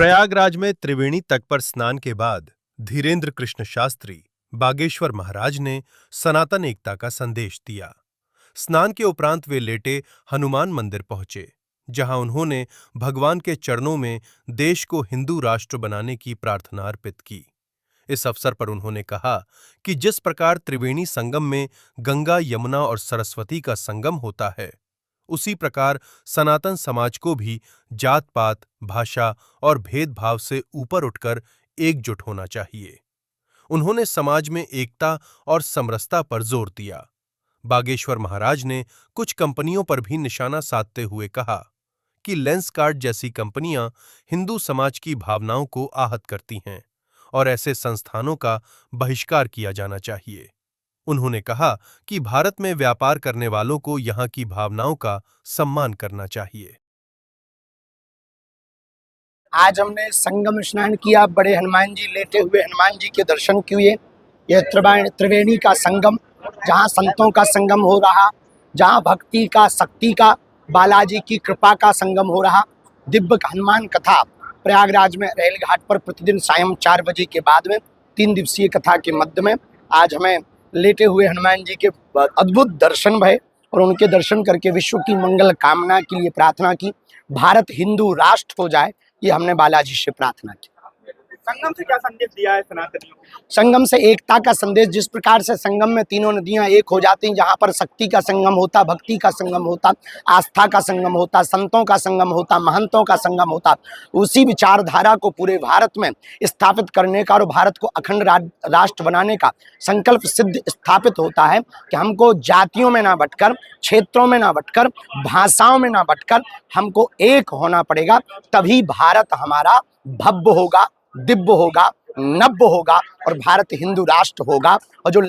प्रयागराज में त्रिवेणी तट पर स्नान के बाद धीरेन्द्र कृष्ण शास्त्री बागेश्वर महाराज ने सनातन एकता का संदेश दिया। स्नान के उपरांत वे लेटे हनुमान मंदिर पहुंचे, जहां उन्होंने भगवान के चरणों में देश को हिंदू राष्ट्र बनाने की प्रार्थना अर्पित की। इस अवसर पर उन्होंने कहा कि जिस प्रकार त्रिवेणी संगम में गंगा, यमुना और सरस्वती का संगम होता है, उसी प्रकार सनातन समाज को भी जात-पात, भाषा और भेदभाव से ऊपर उठकर एकजुट होना चाहिए। उन्होंने समाज में एकता और समरसता पर जोर दिया। बागेश्वर महाराज ने कुछ कंपनियों पर भी निशाना साधते हुए कहा कि लेंसकार्ट जैसी कंपनियां हिंदू समाज की भावनाओं को आहत करती हैं और ऐसे संस्थानों का बहिष्कार किया जाना चाहिए। उन्होंने कहा कि भारत में व्यापार करने वालों को यहां की भावनाओं का सम्मान करना चाहिए। आज हमने संगम स्नान किया, बड़े हनुमान जी लेटे हुए हनुमान जी के दर्शन किए। यह त्रिवेणी का संगम, जहाँ संतों का संगम हो रहा, जहाँ भक्ति का, शक्ति का, बालाजी की कृपा का संगम हो रहा। दिव्य हनुमान कथा प्रयागराज में रेल घाट पर प्रतिदिन सायं 4 बजे के बाद में 3 दिवसीय कथा के मध्य में आज हमें लेटे हुए हनुमान जी के अद्भुत दर्शन भये और उनके दर्शन करके विश्व की मंगल कामना के लिए प्रार्थना की। भारत हिंदू राष्ट्र हो जाए, ये हमने बालाजी से प्रार्थना की। संगम से क्या संदेश दिया है सनातनियों को? संगम से एकता का संदेश, जिस प्रकार से संगम में तीनों नदियां एक हो जाती, जहां पर शक्ति का संगम होता, भक्ति का संगम होता, आस्था का संगम होता, संतों का संगम होता, महंतों का संगम होता, उसी विचारधारा को पूरे भारत में स्थापित करने का और भारत को अखंड राष्ट्र बनाने का संकल्प सिद्ध स्थापित होता है कि हमको जातियों में ना बंटकर, क्षेत्रों में ना बंटकर, भाषाओं में ना बंटकर हमको एक होना पड़ेगा। तभी भारत हमारा भव्य होगा, दिव्य होगा, नव्य होगा और भारत हिंदू राष्ट्र होगा। और जो